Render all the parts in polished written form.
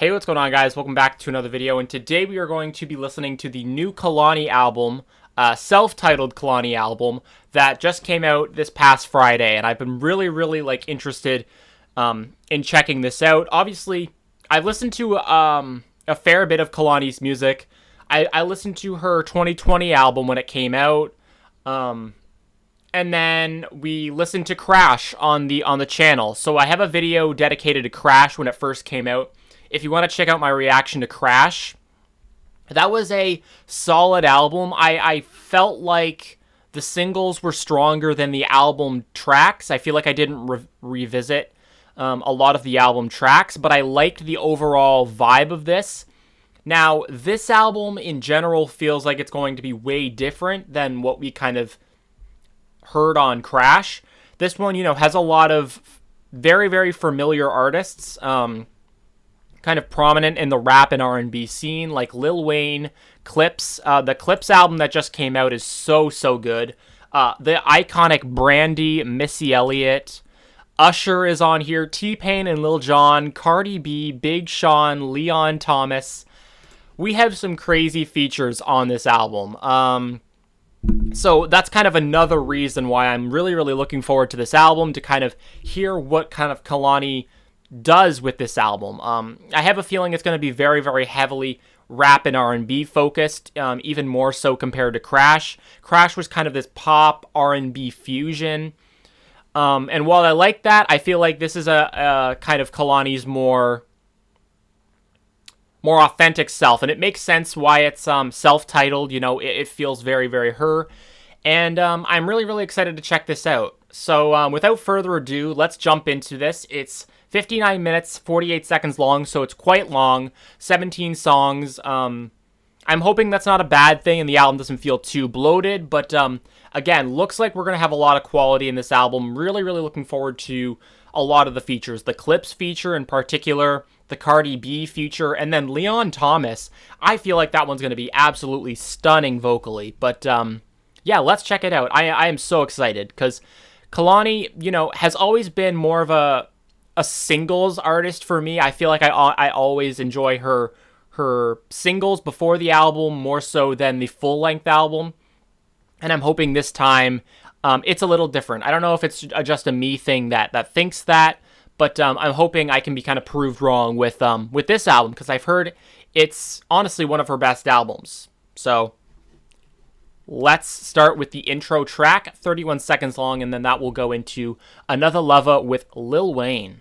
Hey, what's going on, guys? Welcome back to another video, and today we are going to be listening to the new Kehlani album, self-titled Kehlani album, that just came out this past Friday, and I've been really, interested in checking this out. Obviously, I've listened to a fair bit of Kehlani's music. I listened to her 2020 album when it came out, and then we listened to Crash on the channel. So I have a video dedicated to Crash when it first came out. If you want to check out my reaction to Crash, that was a solid album. I felt like the singles were stronger than the album tracks. I feel like I didn't revisit a lot of the album tracks, but I liked the overall vibe of this. Now, this album in general feels like it's going to be way different than what we kind of heard on Crash. This one, has a lot of very familiar artists, kind of prominent in the rap and R&B scene, like Lil Wayne, Clips. The Clips album that just came out is so good. The iconic Brandy, Missy Elliott, Usher is on here, T-Pain and Lil Jon, Cardi B, Big Sean, Leon Thomas. We have some crazy features on this album. So that's kind of another reason why I'm really looking forward to this album, to kind of hear what kind of Kehlani does with this album. I have a feeling it's going to be very heavily rap and R&B focused, even more so compared to Crash. Crash was kind of this pop R&B fusion, and while I like that, I feel like this is a kind of Kehlani's more authentic self, and it makes sense why it's self-titled. It feels very her, and I'm really excited to check this out. So without further ado, let's jump into this. It's 59 minutes, 48 seconds long, so it's quite long, 17 songs. I'm hoping that's not a bad thing and the album doesn't feel too bloated, but again, looks like we're going to have a lot of quality in this album. Really looking forward to a lot of the features. The Clips feature in particular, the Cardi B feature, and then Leon Thomas. I feel like that one's going to be absolutely stunning vocally, but yeah, let's check it out. I am so excited, because Kehlani, has always been more of a singles artist for me. I feel like I always enjoy her singles before the album more so than the full-length album, and I'm hoping this time it's a little different. I don't know if it's just a me thing that thinks that, but I'm hoping I can be kind of proved wrong with this album, because I've heard it's honestly one of her best albums. So let's start with the intro track, 31 seconds long, and then that will go into Anotha Luva with Lil Wayne.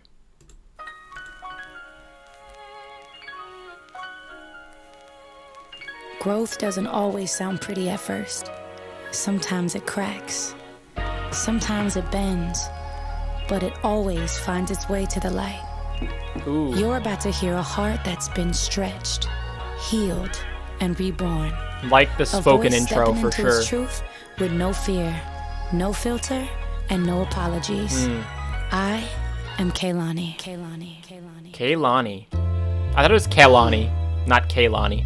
Growth doesn't always sound pretty at first. Sometimes it cracks. Sometimes it bends. But it always finds its way to the light. Ooh. You're about to hear a heart that's been stretched, healed, and reborn. Like the spoken intro for into sure. Its truth with no fear, no filter, and no apologies. I am Kehlani. Kehlani. I thought it was Kehlani, not Kehlani.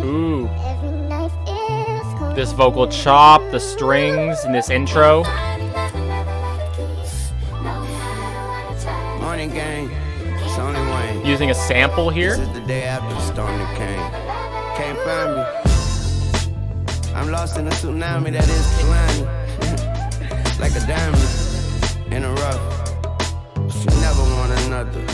Ooh. This vocal chop, the strings in this intro. Morning gang, it's only Wayne. Using a sample here. This is the day after the storm that came. Can't find me. I'm lost in a tsunami that is Kehlani. Like a diamond in a rough. She never want another.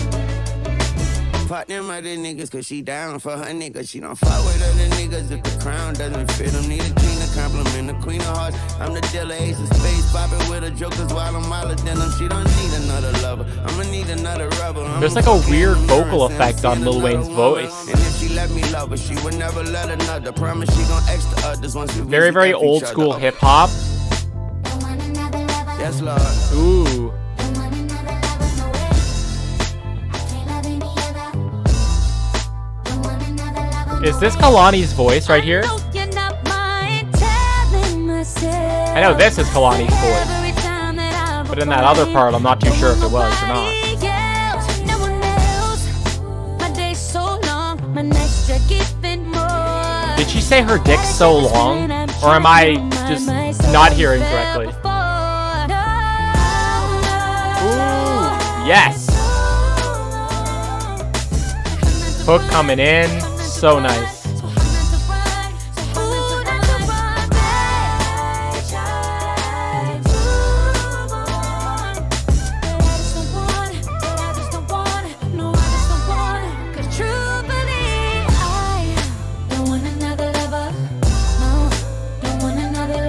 Fuck them other niggas, cause she down for her niggas. She don't fuck with other niggas if the crown doesn't fit them. Need a king to compliment the queen of hearts. I'm the dealer, ace of spades, popping with the jokers while I'm all of them. She don't need another lover. I'ma need another rubber. There's like a weird vocal effect on Lil Wayne's voice. And if she let me love her, she would never let another. Promise she gon' X the others once we Very old school hip hop. Yes, Lord. Ooh. Is this Kehlani's voice right here? I know this is Kehlani's voice, but in that other part, I'm not too sure if it was or not. Did she say her dick's so long? Or am I just not hearing correctly? Ooh, yes! Hook coming in, so nice.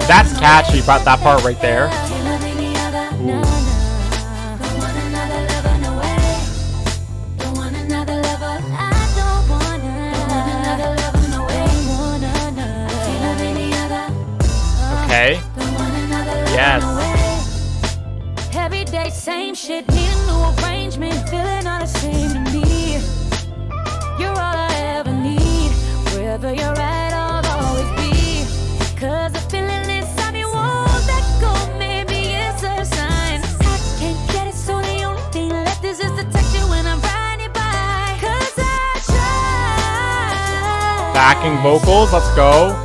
That's catchy, but that part right there. Ooh. Okay. Yes. Every day, same shit, need a new arrangement, feeling all the same to me. You're all I ever need, wherever you're at, I'll always be. Cause the feeling inside me won't let go, maybe it's a sign. I can't get it, so the only thing left is just to text you when I'm riding by. Cause I try. Backing vocals, let's go.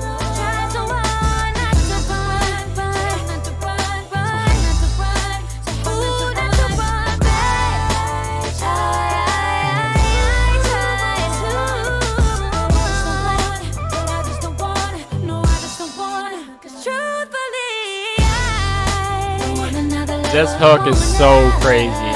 This hook is so crazy.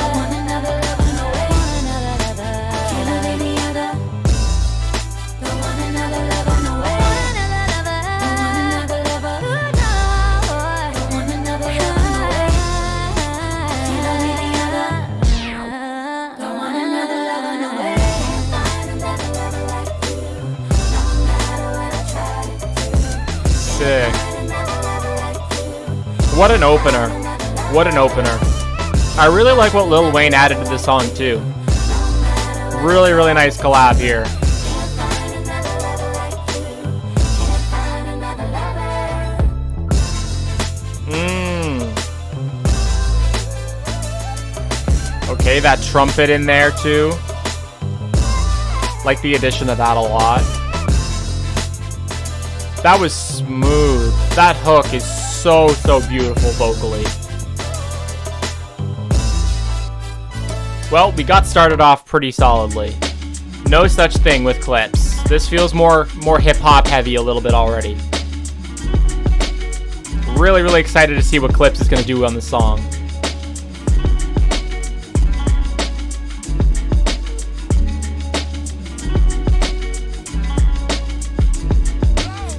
Sick. What an opener. What an opener. I really like what Lil Wayne added to this song too. Really, really nice collab here. Okay, that trumpet in there too. Like the addition of that a lot. That was smooth. That hook is so beautiful vocally. Well, we got started off pretty solidly. No such thing with clips. This feels more hip-hop heavy a little bit already. Really, really excited to see what Clips is going to do on the song.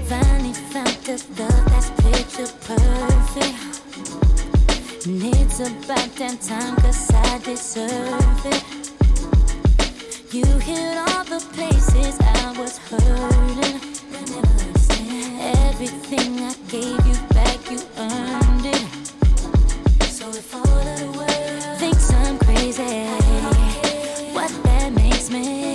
Finally found the love that's picture perfect. And it's about damn time, 'cause I deserve it. You hit all the places I was hurting. Everything I gave you back, you earned it. So if all of the world thinks I'm crazy, what that makes me.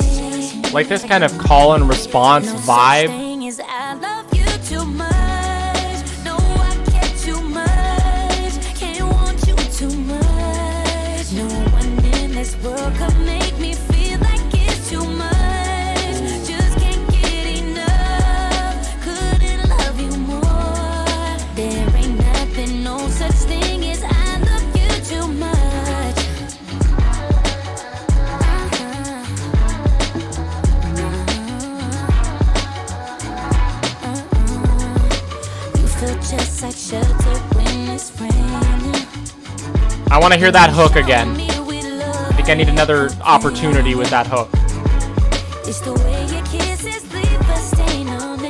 Like this kind of call and response vibe. Is I love you too much. No, I care too much. Can't want you too much. No one in this world could make me feel like it's too much. Just can't get enough. Couldn't love you more. There ain't nothing, no such thing as I love you too much. You feel just like shelter when it's raining. I want to hear that hook again. I think I need another opportunity with that hook. It's the way your kisses leave a stain on me.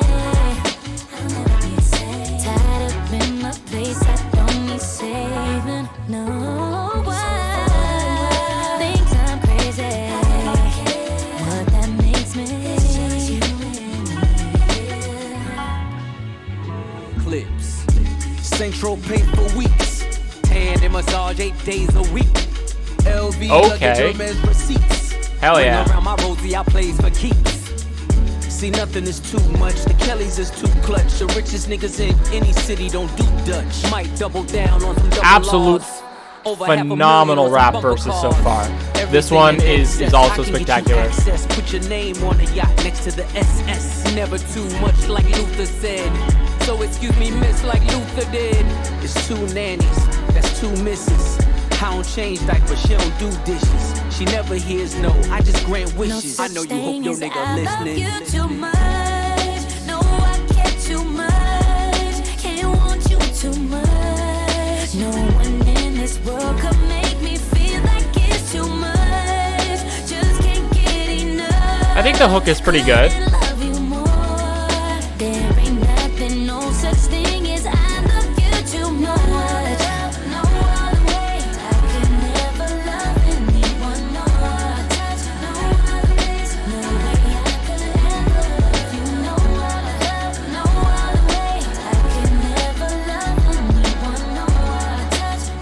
I'll never be safe. Tied up in my place, I don't need saving. No one thinks I'm crazy. What that makes me. Clips. Central pay for weeks. Hand and massage 8 days a week. LV Okay. luggage, receipts. Hell Ring yeah. around my Rosie, I plays for keeps. See, nothing is too much. The Kellys is too clutch. The richest niggas in any city don't do Dutch. Might double down on some double Absolute loss. Over half a million phenomenal on some rap bumper verses so cars. far. Everything This one in is excess. also I can get you spectacular. access. Put your name on the yacht next to the SS. Never too much, like Luther said. So excuse me, miss, like Luther did. It's 2 nannies, that's 2 misses. I don't change diapers, she don't do dishes. She never hears no, I just grant wishes. I know you hope your nigga listening. I love you too much. No, I care too much. Can't want you too much. No one in this world could make me feel like it's too much. Just can't get enough. I think the hook is pretty good. Love you more. There ain't nothing, no such thing as I love you too much. No other way. I could never love anyone more. No other way. No way I could ever love you. No other way. I could never love anyone more.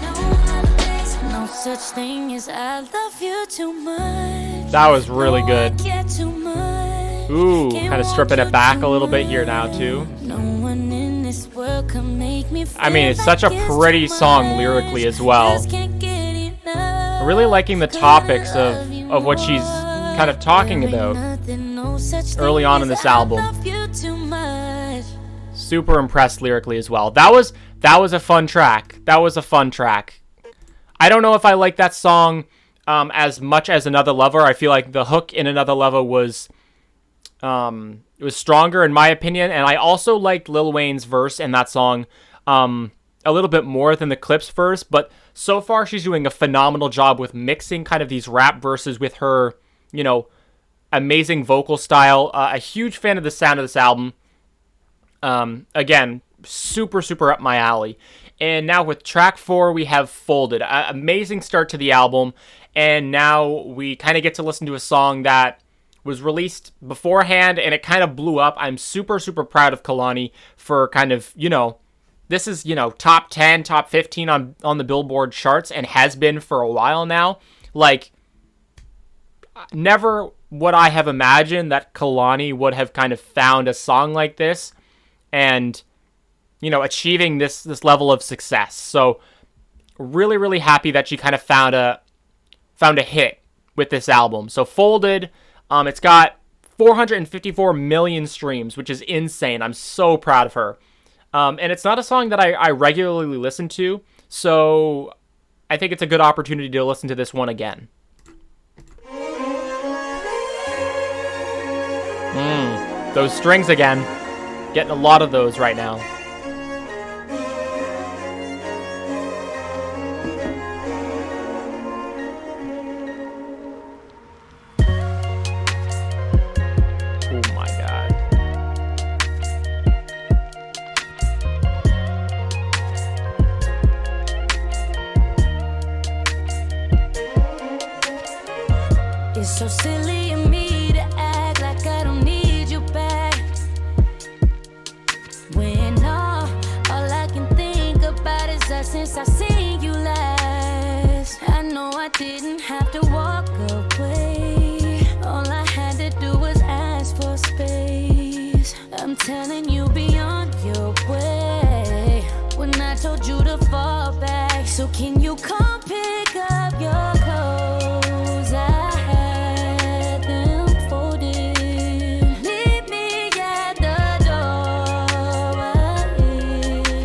No other way. No such thing as I love you too much. That was really good. No, I care too much. Ooh, kind of stripping it back a little bit here now too. No one in this world can make me feel I mean, it's like such a pretty too song much. lyrically as well. Just can't get enough. I'm really liking the topics of what she's kind of talking There ain't about. nothing, no such early thing on in as this I album. love you too much. Super impressed lyrically as well. That was a fun track. That was a fun track. I don't know if I like that song as much as Another Lover. I feel like the hook in Another Lover was stronger in my opinion, and I also liked Lil Wayne's verse in that song a little bit more than the Clips verse, but so far she's doing a phenomenal job with mixing kind of these rap verses with her, you know, amazing vocal style. A huge fan of the sound of this album. Again, super up my alley. And now with track 4, we have Folded. Amazing start to the album. And now we kind of get to listen to a song that was released beforehand and it kind of blew up. I'm super proud of Kehlani for kind of, you know, this is, you know, top 10, top 15 on the Billboard charts and has been for a while now. Like, never would I have imagined that Kehlani would have kind of found a song like this and, you know, achieving this level of success. So really happy that she kind of found a hit with this album. So Folded, it's got 454 million streams, which is insane. I'm so proud of her. And it's not a song that I regularly listen to, so I think it's a good opportunity to listen to this one again. Those strings again. Getting a lot of those right now. Oh my God. It's so silly of me to act like I don't need you back. When all I can think about is us since I seen you last. I know I didn't have to walk away. All I had to do was ask for space. I'm telling you, be on your way. When I told you to fall back, so can you come pick up your clothes? I had them folded. Leave me at the door.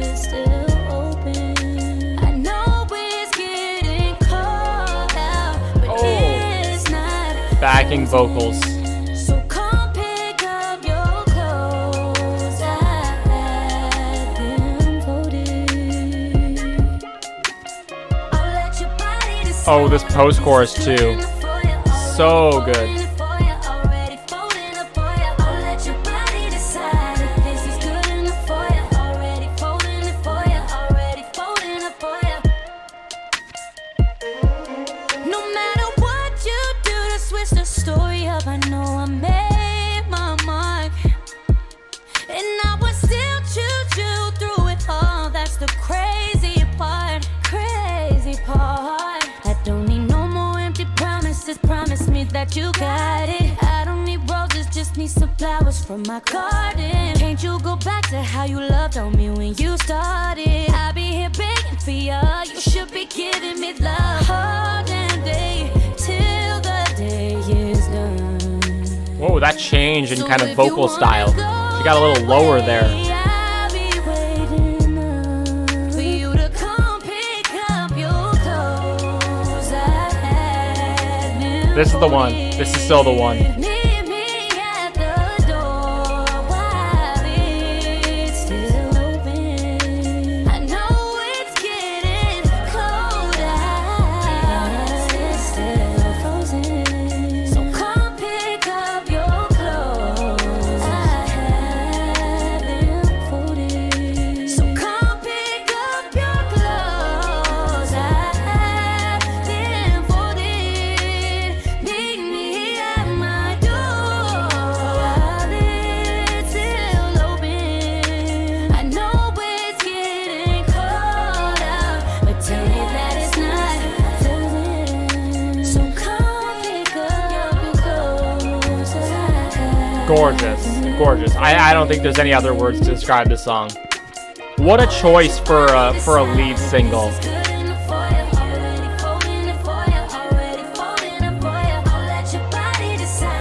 It's still open. I know it's getting cold out, but it's not. Backing vocals. So come pick up your clothes. I had them folded. I'll let your body decide. Oh, this post-chorus too. So good. No matter what you do to switch the story up, I know I made my mark. And I would still choose you through it all. That's the crazy part. I don't need no more empty promises. Promise me that you got it. I don't need roses, just need some flowers from my garden. Can't you go back to how you loved on me when you started? I'll be here begging for you. You should be giving me love all damn day till the day is done. Whoa, that change in kind of vocal style. She got a little lower there. I'll be waiting up for you to come pick up your clothes. This is the one. This is still the one. Meet me at the door while it's still open. I know it's getting colder, it's still frozen. So come pick up your clothes. I have them folded. So come pick up your clothes. I have them folded. Meet me at my door while it's still open. I know it's getting colder, but tell me that it's not frozen. So come pick up your clothes. Gorgeous, gorgeous. I don't think there's any other words to describe this song. What a choice for a lead single.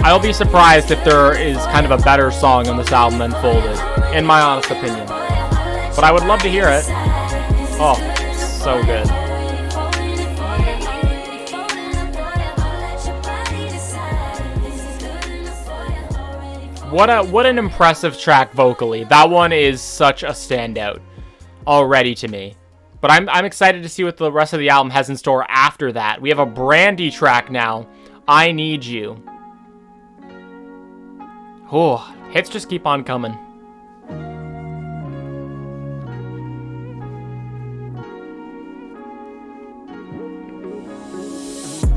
I'll be surprised if there is kind of a better song on this album than Folded, in my honest opinion. But I would love to hear it. Oh, so good. What an impressive track vocally. That one is such a standout already to me. But I'm excited to see what the rest of the album has in store after that. We have a Brandy track now, I Need You. Oh, hits just keep on coming.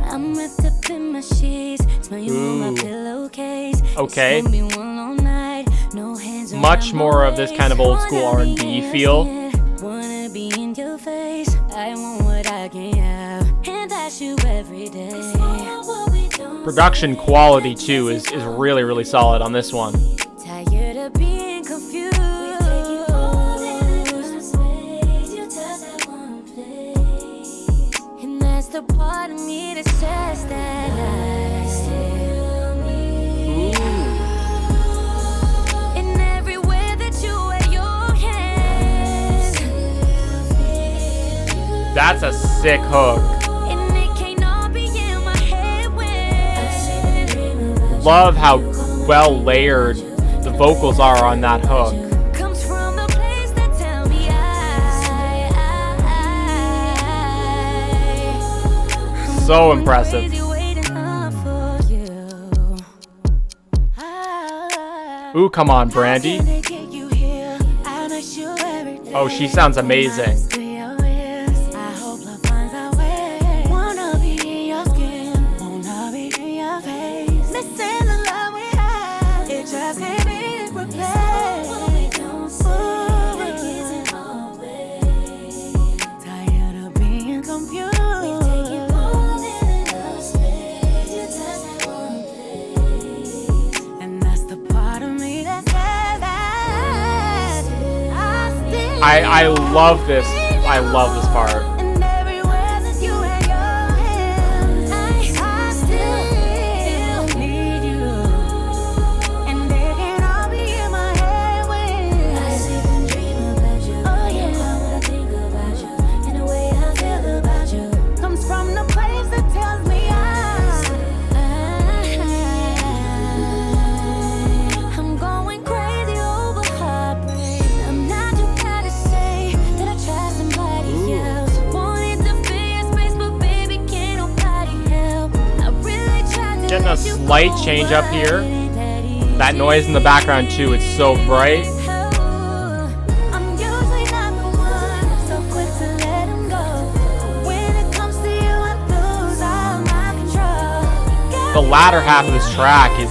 I'm wrapped up in my sheets, smell you on my pillowcase. Okay. It's gonna be one long night, no hands Much around more my of this waist. kind of old school Wanna R&B be feel. innocent, wanna be in your face. I want what I can have, and that's you every day. Production quality too is really, really solid on this one. Tired of being confused. And that's the part of me that says that I still need you. In everywhere that you wear your hands. That's a sick hook. And it can't all be in my head when Love how well layered the vocals are on that hook. comes from the place that tell me So impressive. crazy waiting up for you. Ooh, come on, Brandy. Oh, she sounds amazing. I love this. I love this part. I'm going crazy over heartbreak. I'm not too proud to say that I tried somebody else. Wanted to fill your space, but baby, can't nobody help. I really tried to Getting a let you slight go, change up but here. it ain't that easy. That noise in the background too, it's so bright. I'm usually not the one so quick to let him go. When it comes to you, I lose all my control. The latter half of this track is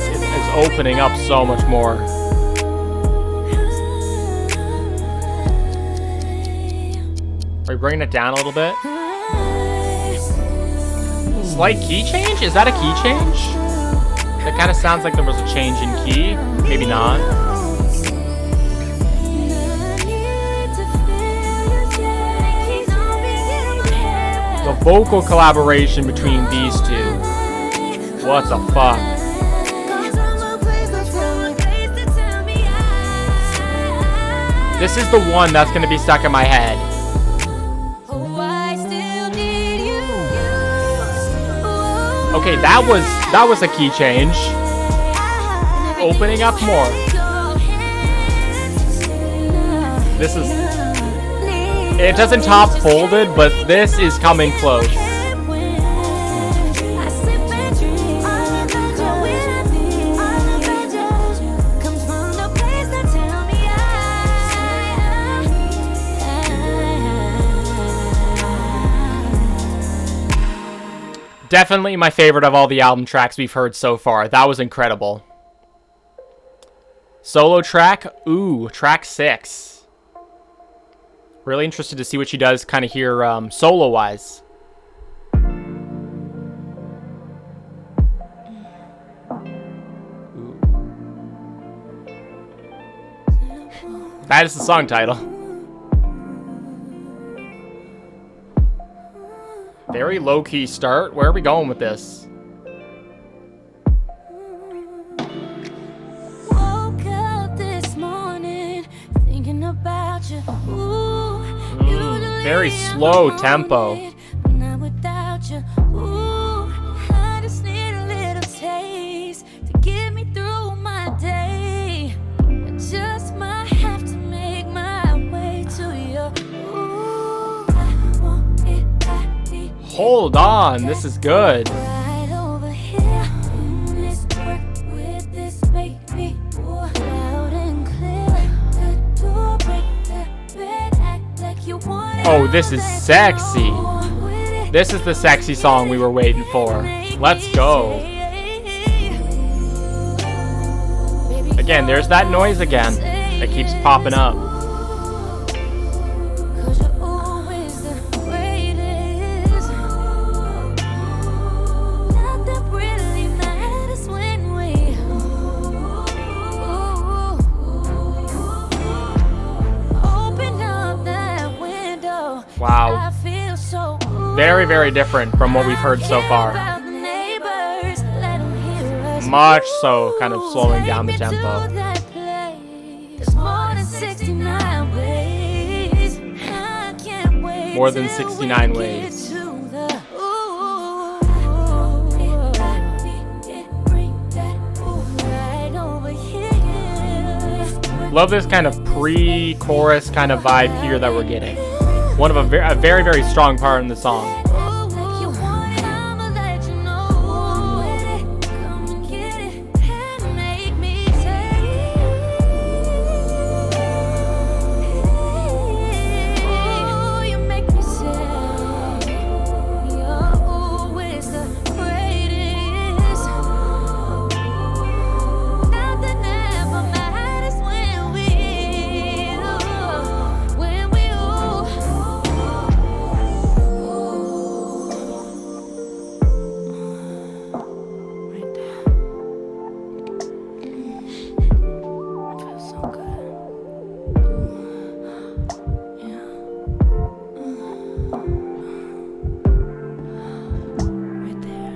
opening up so much more. Are we bringing it down a little bit? Slight key change? Is that a key change? That kind of sounds like there was a change in key. Maybe not. The vocal collaboration between these two. What the fuck? This is the one that's gonna be stuck in my head. Oh, I still need you. Oh, Okay, that was a key change. Opening up more. This is... It doesn't top Folded, but this is coming close. Definitely my favorite of all the album tracks we've heard so far. That was incredible. Solo track, ooh, track 6. Really interested to see what she does kind of here solo-wise. That is the song title. Very low-key start. Where are we going with this? Woke up this morning thinking about you. Ooh, Very slow tempo. not without you. Ooh, I just need a little taste to get me through my day. I just might have to make my way to you. Ooh, I want it, I need Hold on, this is good. right over here. Let's work with this baby. Ooh, loud and clear. The door, break the bed, act like you want it. Oh, this is sexy. This is the sexy song we were waiting for. Let's go. Again, there's that noise again that keeps popping up. Wow. Very, very different from what we've heard so far. Much so, kind of slowing down the tempo. More than 69 ways. Love this kind of pre-chorus kind of vibe here that we're getting. One of a very, very strong part in the song.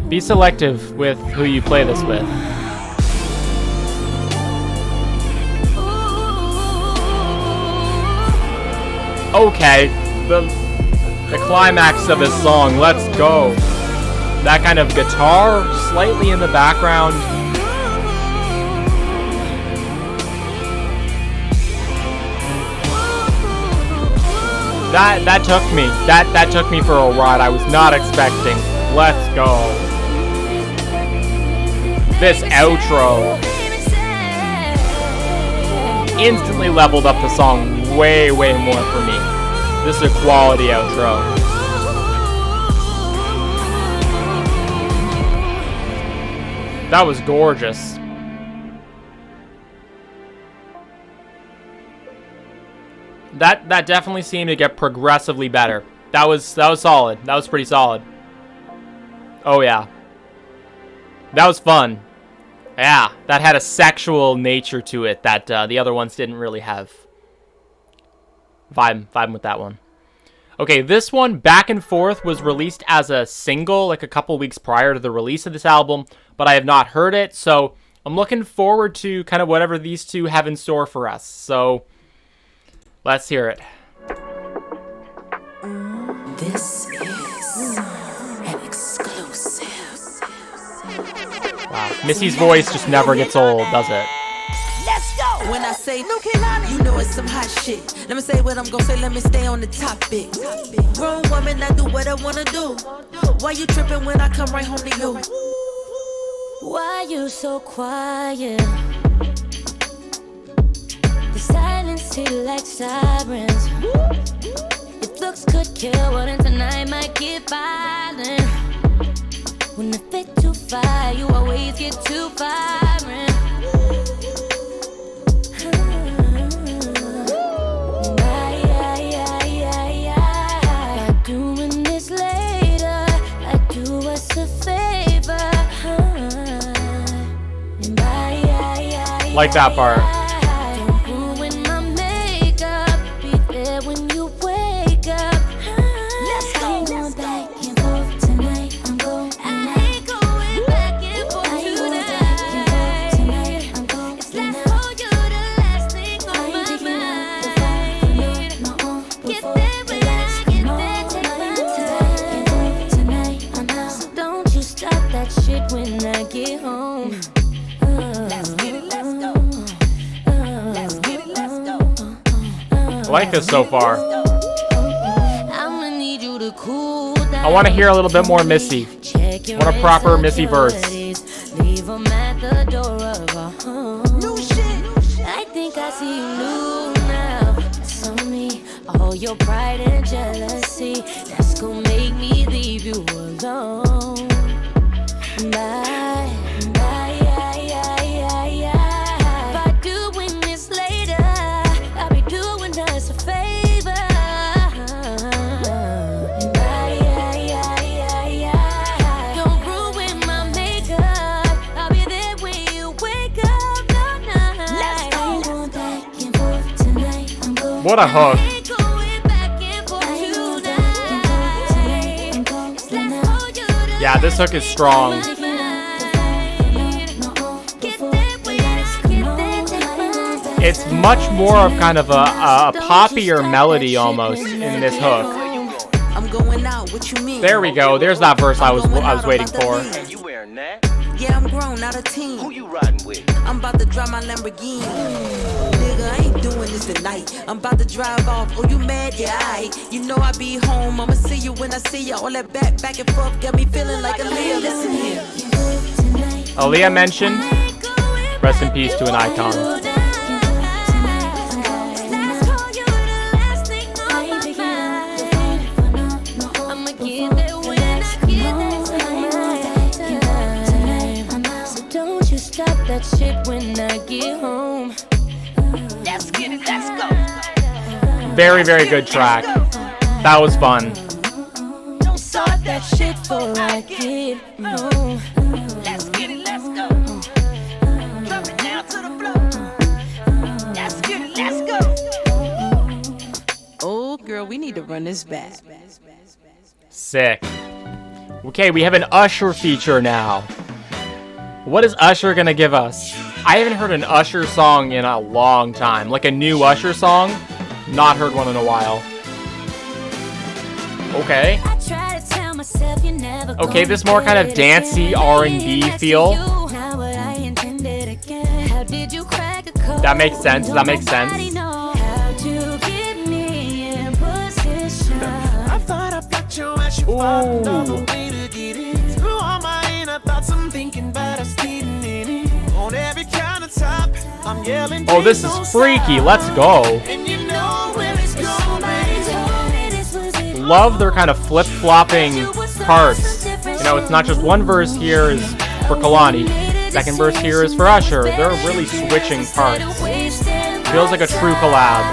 Be selective with who you play this with. Okay, the climax of this song, let's go. That kind of guitar slightly in the background. That took me. That took me for a ride I was not expecting. Let's go. This outro instantly leveled up the song way, way more for me. This is a quality outro. That was gorgeous. That definitely seemed to get progressively better. That was solid. That was pretty solid. Oh yeah. That was fun. Yeah, that had a sexual nature to it that the other ones didn't really have. Vibe with that one. Okay, this one, Back and Forth, was released as a single like a couple weeks prior to the release of this album, but I have not heard it, so I'm looking forward to kind of whatever these two have in store for us. So, let's hear it. This is an exclusive. Missy's voice just never gets old, does it? Let's go. When I say no Kehlani, you know it's some hot shit. Let me say what I'm gonna say, let me stay on the topic. Grown woman, I do what I wanna do. Why you tripping when I come right home to you? Why you so quiet? The silence hit like sirens. If looks could kill, well then tonight might get violent. When the fit too fire, you always get too violent. By doing this later, I do us a favor. Like that part. Don't ruin my makeup. Be there when you wake up. Let's go. Back and forth tonight. I'm going. I ain't going back and forth tonight. I'm going. It's last for you, the last thing on my mind. Get there when I get there. Take my time. Tonight I'm out. So don't you stop that shit when I get home. I like this so far. I'ma need you to cool down. I want to hear a little bit more Missy. I want a proper Missy verse. Leave 'em at the door of our home. New shit. I think I see you new now. That's on me. All your pride and jealousy. That's gonna make me leave you alone. Bye. By doing this later, I'll be doing us a favor. Don't ruin my makeup. I'll be there when you wake up. Let's go. Back and forth tonight. I'm going. What a hook. Yeah, this hook is strong. It's much more of kind of a poppier melody almost in this hook. I'm going out, what you mean? There we go. There's that verse I was waiting for. You wearing that? Yeah, I'm grown, not a teen. Who you riding with? I'm about to drive my Lamborghini. Nigga, I ain't doing this tonight. I'm about to drive off. Oh, you mad? Yeah, aight. You know I be home. I'ma see you when I see you. All that back and forth got me feeling like a Leo. Listen here. Aaliyah mentioned, rest in peace to an icon. Stop that shit when I get home. Let's get it, let's go. Very, very good track. That was fun. Don't start that shit before I get home. Let's get it, let's go. Drop it down to the floor. Let's get it, let's go. Oh, girl, we need to run this back. Sick. Okay, we have an Usher feature now. What is Usher gonna give us? I haven't heard an Usher song in a long time. Like a new Usher song. Not heard one in a while. Okay. Okay, this more kind of dancey R&B feel. That makes sense. That makes sense. Ooh. Oh, this is freaky. Let's go. Love their kind of flip-flopping parts. You know, it's not just one verse here is for Kehlani. Second verse here is for Usher. They're really switching parts. Feels like a true collab.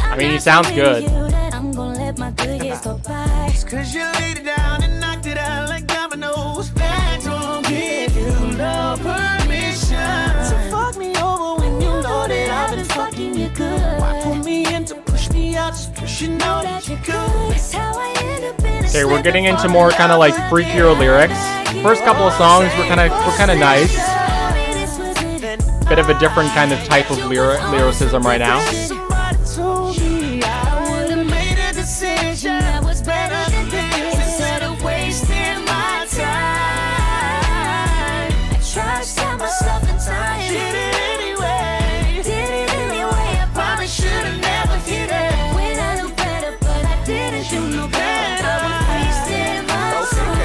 I mean, he sounds good. I'm gonna let my good years go by. Cause you laid it down and knocked it out like dominoes. That don't give you no permission. So fuck me over when you know that I've been fucking you good. Why pull me in to push me out just 'cause you know that you could? It's how I end up in a Okay, we're getting into more kind of like freakier lyrics. First couple of songs were kind of nice. Bit of a different kind of type of lyricism right now. Somebody told me I would've made a decision that was better than this instead of wasting my time. I tried to tell myself in time. Did it anyway. I probably should've never hit it. When I knew better, but I didn't do no better. I was wasting my time.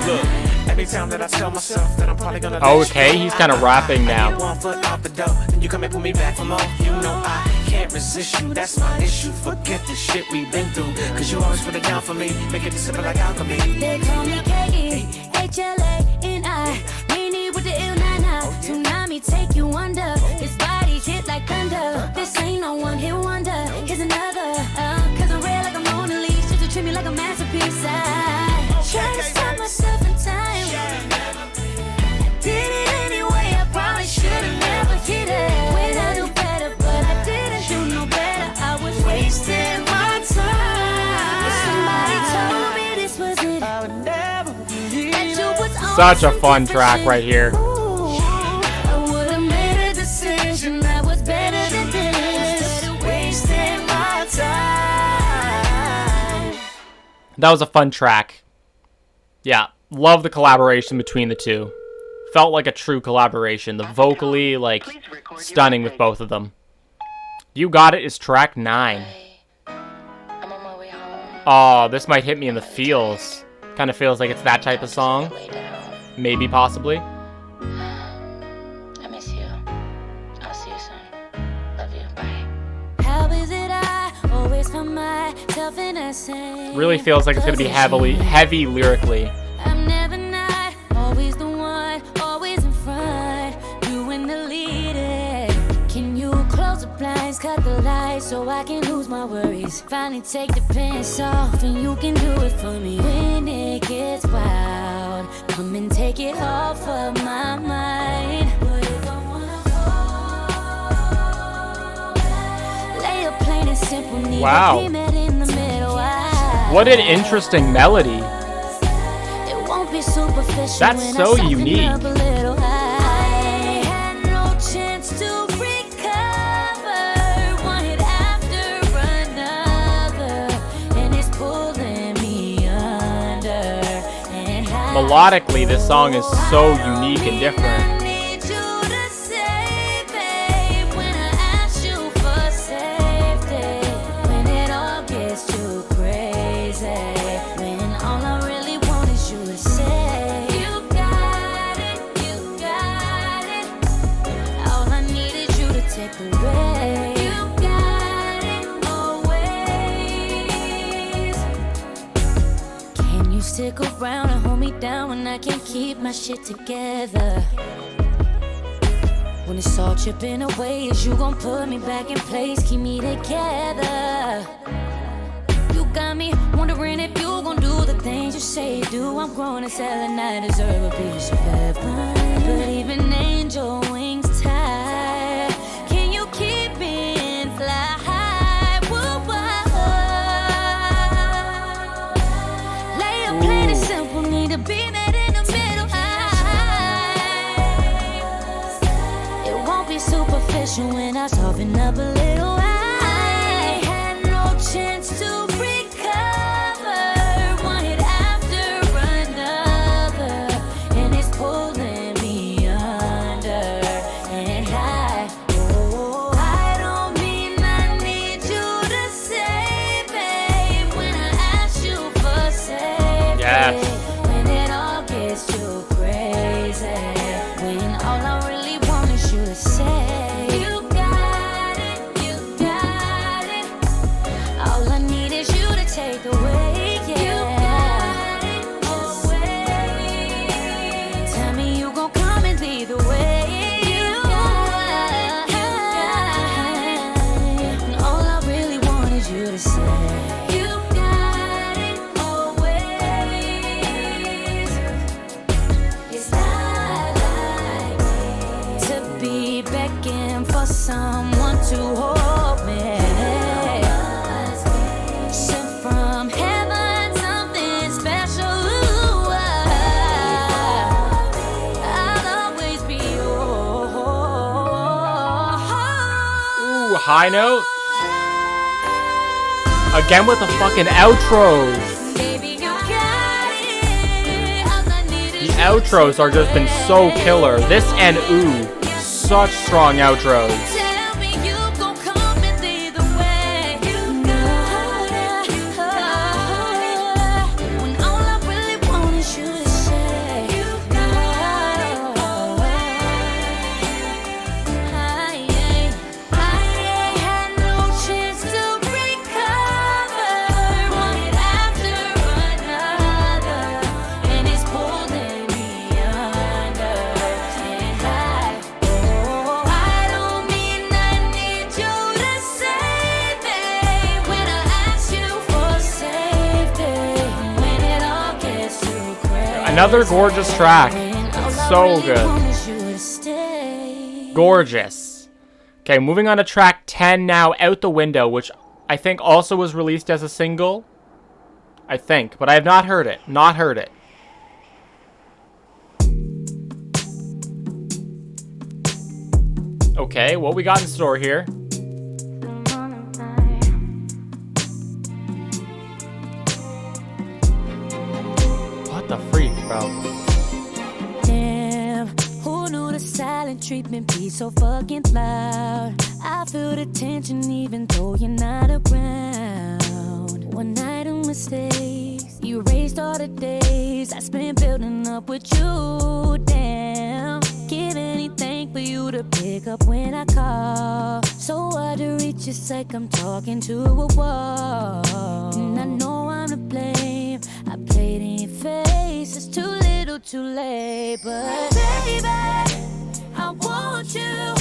Look, every time that I tell myself that I'm probably gonna Okay, he's kind of rapping now. one foot out the door, then you come and put me back for more. You know I can't resist you, that's my issue. Forget the shit we've been through, cause you always put it down for me. Make it simple like alchemy. They call me Kehlani, Meanie with the ill nana. Tsunami take you under. His body hit like thunder. This ain't no one hit wonder. Here's another. Cause I'm red like a Mona Lisa. You treat me like a masterpiece. I try to stop myself in time. Did it anyway. I probably should've never hit it. When I knew better, but I didn't do no better. I was wasting my time. Somebody told me this was it. I would never believe that you was on Such a some fun different track shit. right here. Ooh, I would've made a decision that was better than this. Instead of wasting my time. That was a fun track. Yeah, love the collaboration between the two. Felt like a true collaboration. The vocally, like, stunning with both of them. You Got It is track 9. I'm on my way home. Oh, this might hit me in the feels. Kind of feels like it's that type of song. Lay down. Maybe, possibly. I miss you. I'll see you soon. Love you. Bye. How is it I always find myself in a same Really feels like it's going to be heavy lyrically. I'm never not always the one, always in front, doing the leading. Can you close the blinds, cut the lights, so I can lose my worries? Finally take the pants off, and you can do it for me. When it gets wild, come and take it off of my mind. What if I wanna fall? Lay a plain and simple need Wow. to be met in the middle. What an interesting melody. It won't be superficial. That's when so I soften unique. up a little. I had no chance to recover. One hit after another, and it's pulling me under. And Melodically, this song is so unique and different. I need you to say, babe, when I ask you for safety, when it all gets too crazy, when all I really want is you to say, you got it, you got it. All I need is you to take away. You got it always. Can you stick around and hold me down when I can't keep my shit together? When it's all chipping away, is you gon' put me back in place, keep me together? You got me wondering if you gon' do the things you say you do. I'm grown and selling, I deserve a piece of heaven. But even angel wings tied. Can you keep me in fly high? Whoa, whoa. Lay a plain and simple, need to be met in the middle. It won't be superficial when I soften up a little. I had no chance to recover. One hit after another, and it's pulling me under. And I don't mean I need you to say, babe, when I ask you for safety. Yes. When it all gets too crazy, when all I really want is you to say, you got it, you got it. All I need is you to take away, yeah. You got it always. Tell me you gon' come and lead the way. You got it. And all I really want is you to say, you got it always. It's not like to be begging for someone to hold me. Sent from heaven. high note. Again with the fucking outros. The outros are just been so killer. This and Ooh, such strong outros. Another gorgeous track. It's so good. Gorgeous. Okay, moving on to track 10 now, Out the Window, which I think also was released as a single. I think, but I have not heard it. Not heard it. Okay, what we got in store here? What the freak, bro? Damn, who knew the silent treatment be so fucking loud? I feel the tension even though you're not around. One night of mistakes, you erased all the days I spent building up with you. Damn, give anything for you to pick up when I call. So hard to reach, it's like I'm talking to a wall. And I know I'm to blame, I played in your face. It's too little too late, but baby, I want you,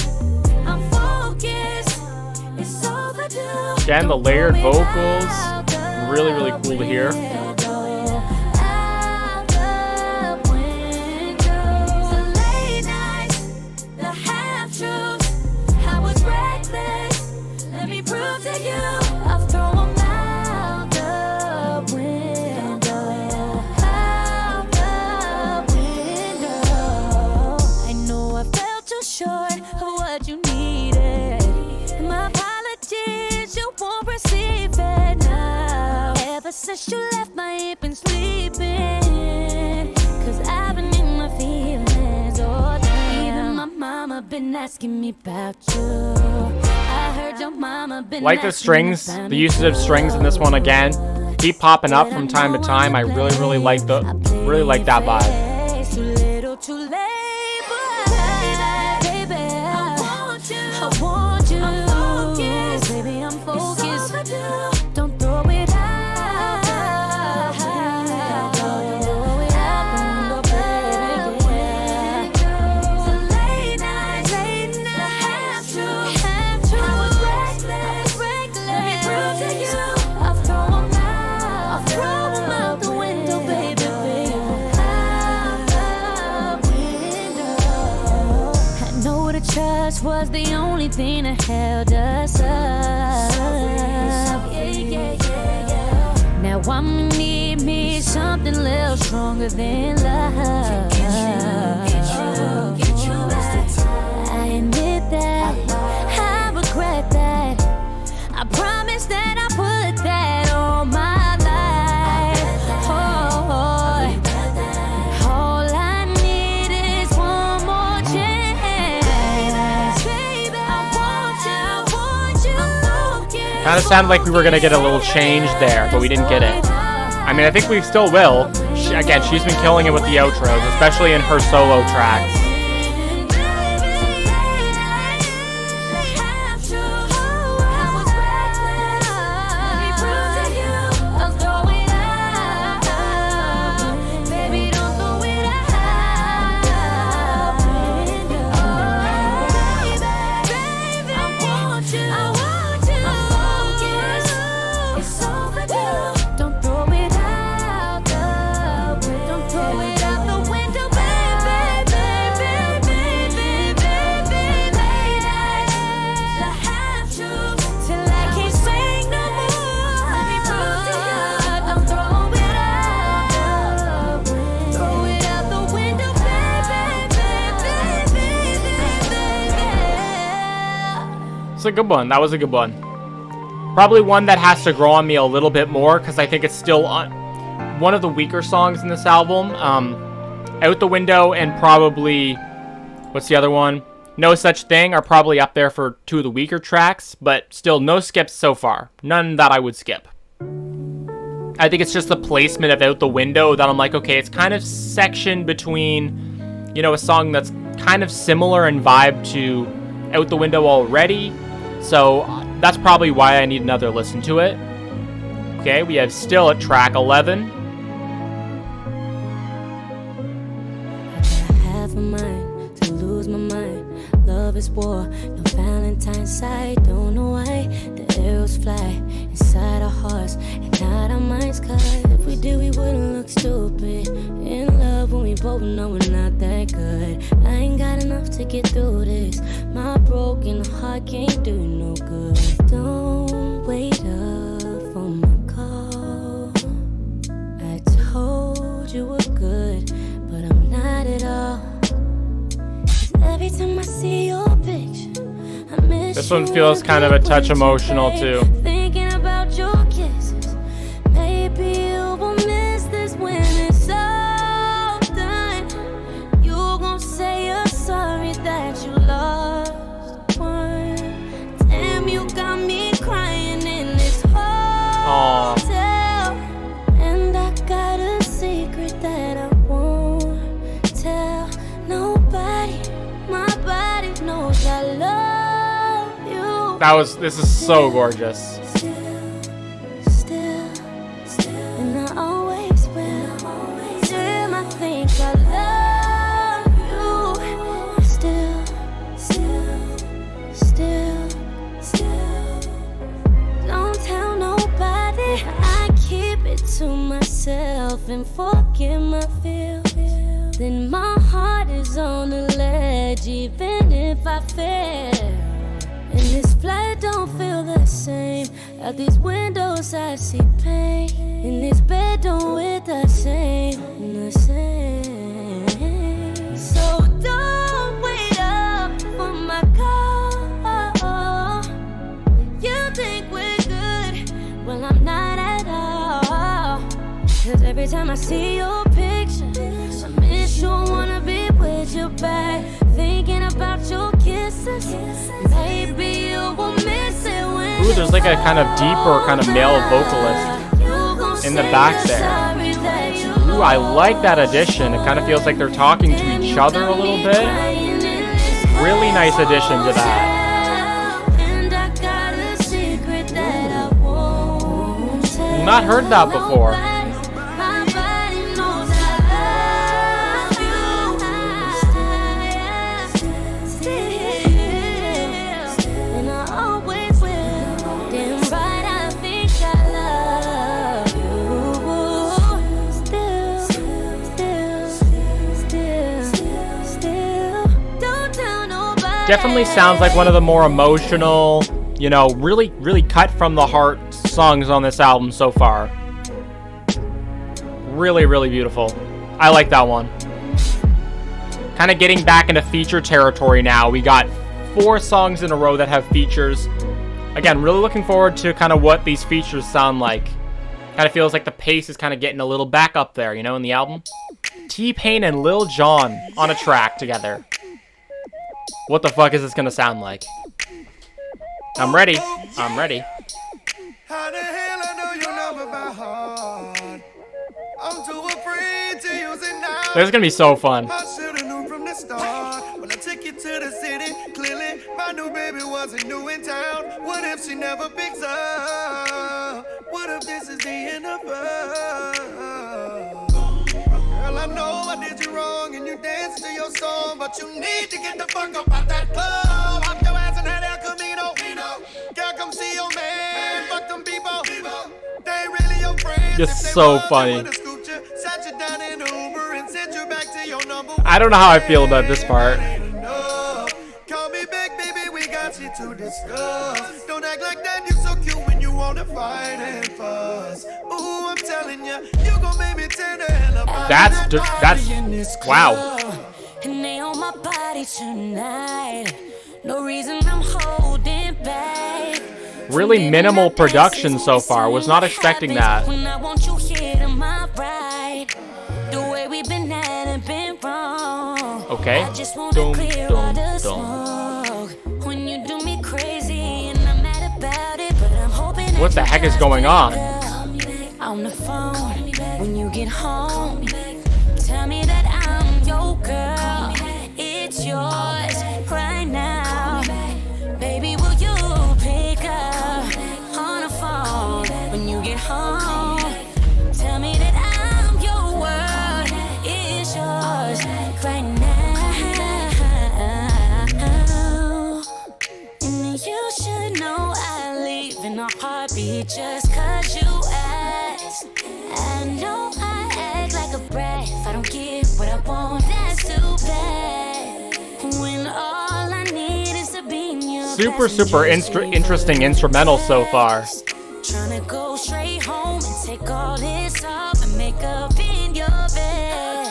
I'm focused, it's overdue. Again, the layered vocals, really, really cool to hear. Since you left, my ain't been sleeping, 'cause I've been in my feelings all day. Even my mama been asking me about you. I heard your mama been like the strings, the usage of strings in this one again. Keep popping up from time to time. I really, really like that vibe. Too little, too late, but baby, I want you, I'm focused, baby, I'm focused. Don't throw it out. Trust was the only thing that held us up. Now I'm gonna need me something a little stronger than love. I admit that, I regret that. I promise that I put that on my life. Oh, all I need is one more chance. Baby, I want you. Kind of sounded like we were gonna get a little change there, but we didn't get it. I mean, I think we still will. Again, she's been killing it with the outros, especially in her solo tracks. Don't throw it out the window, baby. It's a good one. That was a good one. Probably one that has to grow on me a little bit more because I think it's still one of the weaker songs in this album. Out the Window and probably, what's the other one? No Such Thing are probably up there for 2 of the weaker tracks, but still no skips so far. None that I would skip. I think it's just the placement of Out the Window that I'm like, okay, it's kind of sectioned between, you know, a song that's kind of similar in vibe to Out the Window already. So that's probably why I need another listen to it. Okay, we have Still at track 11. Half a mind to lose my mind. Love is war, no Valentine's side. Don't know why the arrows fly inside our hearts and not our minds. Cause if we did, we wouldn't look stupid. In love when we both know we're not that good. I ain't got enough to get through this. My broken heart can't do no good. Don't wait up for my call. I told you were good, but I'm not at all. Every time I see your picture, I miss This one feels kind of a touch emotional too. Thinking about your kisses. Maybe you will miss this when it's all done. You gon' say you're sorry that you lost one. Damn, you got me crying in this hotel. And I got a secret that I won't tell nobody. My body knows I love you. This is so gorgeous. Still, and I always will. Still, I think I love you. Still. Don't tell nobody. I keep it to myself and forget my feelings. Then my heart is on the ledge, even if I fail. And this flight don't feel the same. Out these windows I see pain. In this bed don't with the same. So don't wait up for my call. You think we're good, well I'm not at all. Cause every time I see your picture, I miss you, wanna be with you back. Thinking about your kisses. Maybe you will miss it when. Ooh, there's like a kind of deeper kind of male vocalist in the back there. Ooh, I like that addition. It kind of feels like they're talking to each other a little bit. Really nice addition to that. Not heard that before. Definitely sounds like one of the more emotional, you know, really, really cut from the heart songs on this album so far. Really, really beautiful. I like that one. Kind of getting back into feature territory now. We got 4 songs in a row that have features. Again, really looking forward to kind of what these features sound like. Kind of feels like the pace is kind of getting a little back up there, you know, in the album. T-Pain and Lil Jon on a track together. What the fuck is this gonna sound like? I'm ready. I'm ready. How the hell I know your number by heart? I'm too afraid to use it now. This is gonna be so fun. I should've known from the start. When I took you to the city, clearly my new baby wasn't new in town. What if she never picks up? What if this is the end of us? Girl, I know I did you wrong and you danced to your song, but you need to get the fuck up out that club. Hop your ass in that El Camino. Girl, come see your man. Fuck them people. They ain't really your friends. It's so funny. I don't know how I feel about this part. Call me back, baby, we got shit to discuss. Don't act like that, you so cute when you wanna fight and fuss. Ooh, I'm telling you, you gon' make me tear the hell up. That's wow. And they on my body tonight. No reason I'm holding back. Really minimal production so far. Was not expecting that. When I want you here to my right. The way we've been at it been wrong. Okay. I just wanna clear all the smoke. When you do me crazy and I'm mad about it, but I'm hoping What the heck is going on? On the phone when you get home. Tell me that I'm your girl. It's yours right now. Baby, will you pick up on the phone when you get home? Tell me that I'm your world. It's yours right now. And you should know I leave in a heartbeat just 'cause you asked. I know I act like a brat. If I don't get what I want, that's too bad. When all I need is to be in your Super interesting instrumental so far. Tryna go straight home and take all this off and make up in your bed.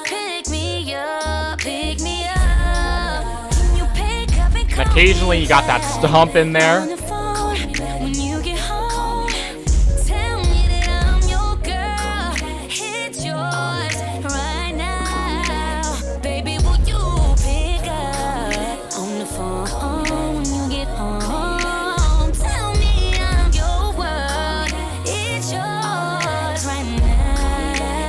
Pick me up, pick me up. Can you pick up and And occasionally you got that stomp in there. on the phone when you get home? Tell me that I'm your girl. It's yours right now. Baby, will you pick up on the phone when you get home? Tell me I'm your world. It's yours right now.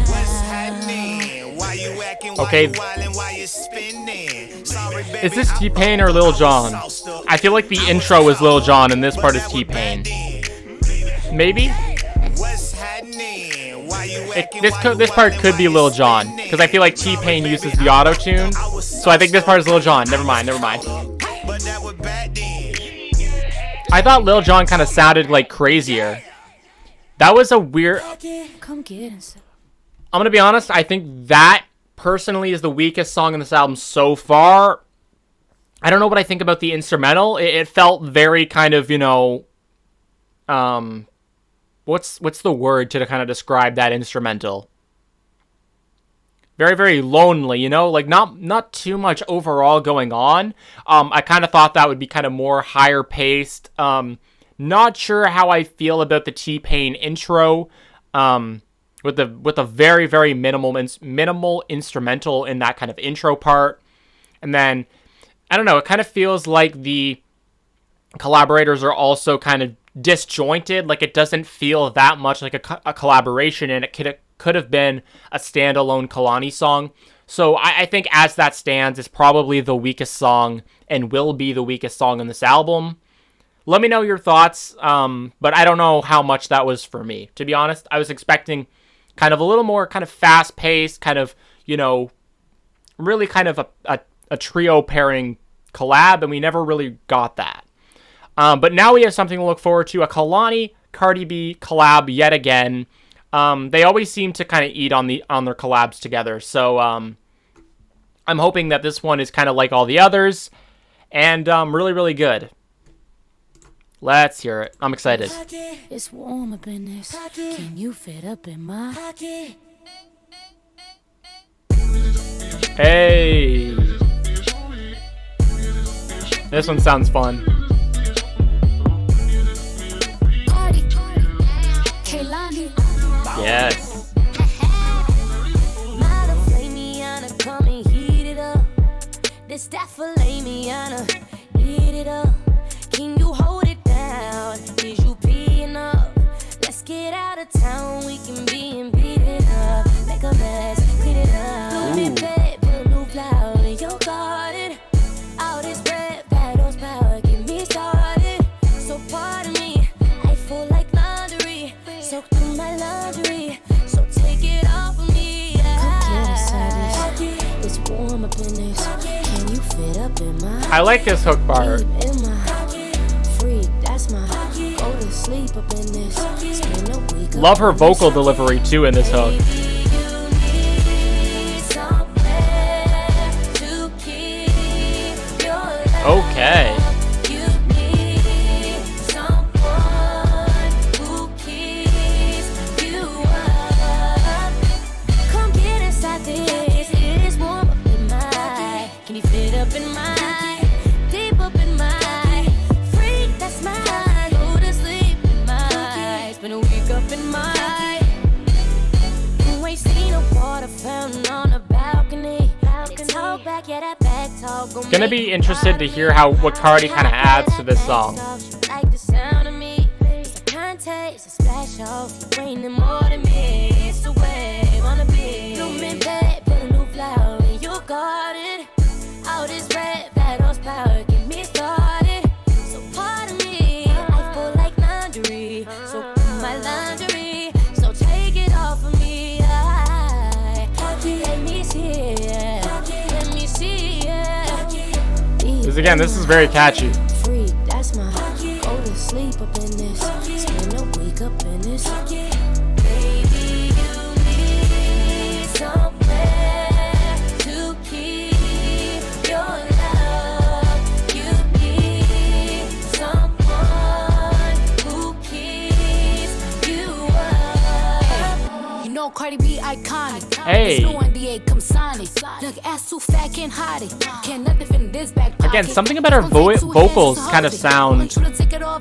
What's happening? Why you acting? Okay. Why you wildin'? Why you spinning? Sorry, baby, Is this T-Pain or Lil Jon? I feel like the intro is Lil Jon and this part is T-Pain. Maybe? What's happening? Why you This part could be Lil Jon because I feel like T-Pain uses the auto-tune. So I think this part is Lil Jon. Never mind. But that was back then. I thought Lil Jon kind of sounded like crazier. That was a weird... Come get us. I'm gonna be honest, I think that personally is the weakest song in this album so far. I don't know what I think about the instrumental. It felt very kind of, you know, what's the word to kind of describe that instrumental? Very, very lonely, you know, like not too much overall going on. I kind of thought that would be kind of more higher paced. Not sure how I feel about the T-Pain intro. With a very, very minimal instrumental in that kind of intro part. And then, I don't know, it kind of feels like the collaborators are also kind of disjointed. Like, it doesn't feel that much like a collaboration, and it could have been a standalone Kehlani song. So I think as that stands, it's probably the weakest song and will be the weakest song in this album. Let me know your thoughts, but I don't know how much that was for me. To be honest, I was expecting kind of a little more kind of fast-paced, kind of, you know, really kind of a trio pairing collab, and we never really got that. But now we have something to look forward to, a Kehlani Cardi B collab yet again. They always seem to kind of eat on their collabs together, so I'm hoping that this one is kind of like all the others, and really, really good. Let's hear it. I'm excited. It's warm up in this. Can you fit up in my pocket? Hey. This one sounds fun. Cardi, Kehlani. Yes. Mother Flamiana, come and heat it up. This that Flamiana, eat it up. Can you hold it down? Is you peeing up? Let's get out of town. We can be and beat it up. Make a mess, clean it up. Blue bed, put a new flower in your garden. All this red, bad horsepower, get me started. So pardon me, I feel like laundry. Soak through my laundry. So take it off of me. Come get inside this. It's warm up in this. Can you fit up in my I like this hook part. in my freak, that's my go to sleep up in this. Spend a week Love her vocal delivery too in this hook. Okay. Come get inside this. Gonna be interested to hear how what Cardi kind of adds to this song. Like the sound of me, it's a contact, it's a splash off. Raining more than me, it's the wave on the beat. Blooming back, put a new flower in your garden. All this red, that horsepower, get me started. So pardon me, I feel like laundry. So put my laundry, so take it off of me. Let me see it, let me see it. Because again, this is very catchy. Freak, that's my go to sleep up in this. Spend a week up in this. Baby, you need somewhere to keep your love. You need someone who keeps you up. You know Cardi B iconic. Hey. There's no NDA, come sign it. Look, ass too fat, can't hide it. Can't nothing fit in this back pocket. Again, something about her vocals kind of sound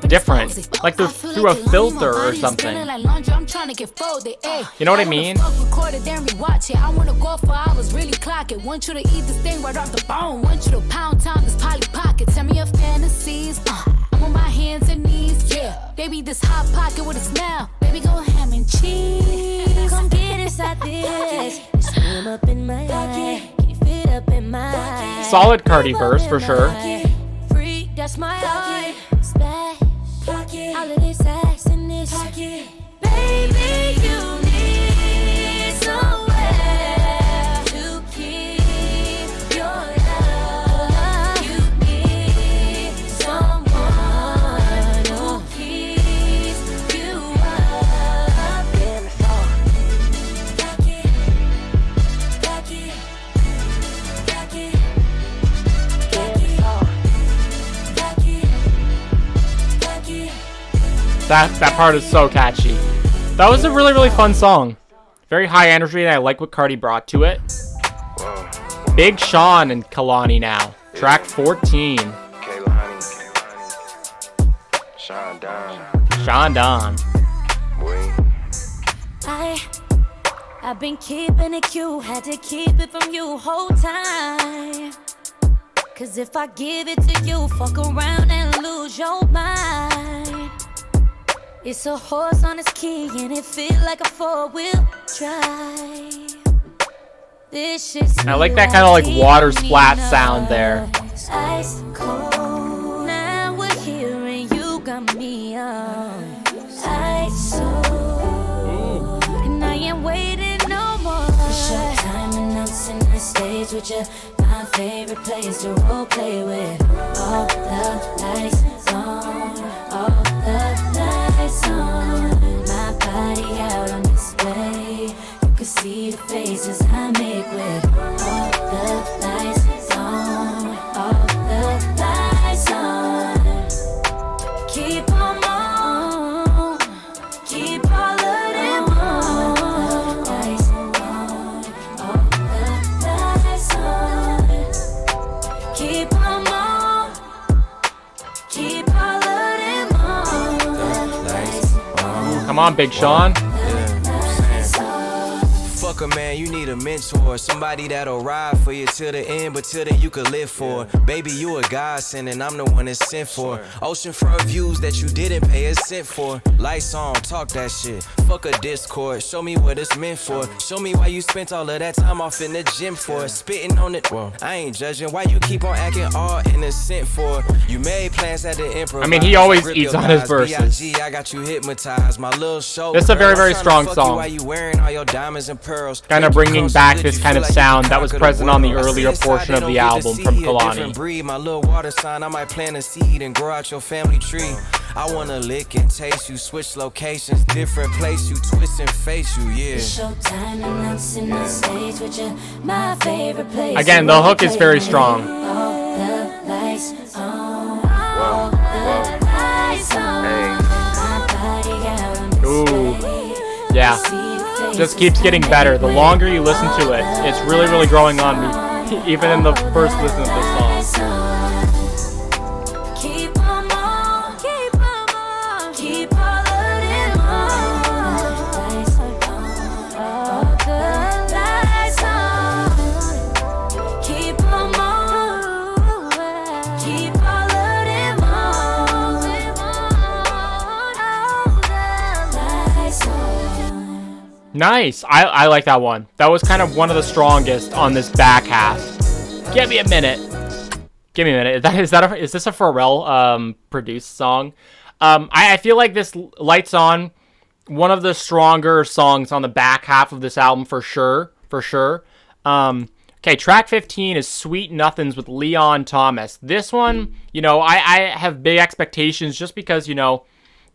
different. Like they're through a filter or something. You know what I mean? I wanna go for hours, really clock it. Want you to eat this thing right off the bone. Want you to pound time this Polly Pocket. Tell me your fantasies. I'm on my hands and knees, yeah. Baby, this hot pocket with a smell. Baby, go ham and cheese. Come get inside this. Swim up in my eye. Keep it up in my eye. Solid Cardi verse for sure. Freak, that's my eye. Splash. All of this ass in this. Baby, you need somewhere to keep your love. You need someone who keeps you up. Damn, it's all. That part is so catchy. That was a really, really fun song. Very high energy, and I like what Cardi brought to it. Big Sean and Kehlani now. Track 14. Kehlani. Sean Don. I've been keeping it cute, had to keep it from you whole time. Cause if I give it to you, fuck around and lose your mind. It's a horse on its key and it feel like a four-wheel drive. This shit's I like that kind of like water splat sound there. Ice cold. Now we're here and you got me on ice so. And I ain't waiting no more. It's your time announcing the stage with you. My favorite place to role play with. All the lights on, all the lights on. My body out on display. You can see the faces I make with all the lights on, all the lights on. Keep on, keep all of them on. Lights on, all the lights on. Keep on, keep all of them on. Lights on. Come on, Big Sean. Fuck a man, you need a mentor. Somebody that'll ride for you till the end, but till then you could live for. Baby, you a godsend and I'm the one that's sent for. Oceanfront views that you didn't pay a cent for. Lights on, talk that shit. Fuck a Discord, show me what it's meant for. Show me why you spent all of that time off in the gym for. Spitting on it, well, I ain't judging. Why you keep on acting all innocent for? You made plans at the Emperor. I mean, he always eats on his verses. I got you hypnotized, my little show. This is a very, very strong song. Why you wearing all your diamonds and pearls? Kind of bringing back this kind of sound that was present on the earlier portion of the album from Kehlani. My little water sign, I might plant a seed and grow out your family tree. I wanna lick and taste you, switch locations, different place, you twist and face you, yeah. Showtime announcing the stage with you. My favorite place. Again, the hook is very strong. All the lights on. All the lights on. My body out on display. Ooh, yeah. Just keeps getting better. The longer you listen to it, it's really, really growing on me. Even in the first listen of this song. Keep on, keep on, keep all of them on. Lights on, all the lights on. Keep on, Nice. I like that one. That was kind of one of the strongest on this back half. Give me a minute. Give me a minute. Is this a Pharrell produced song? I feel like this Lights On, one of the stronger songs on the back half of this album for sure. Okay, track 15 is Sweet Nothings with Leon Thomas. This one, you know, I have big expectations just because, you know,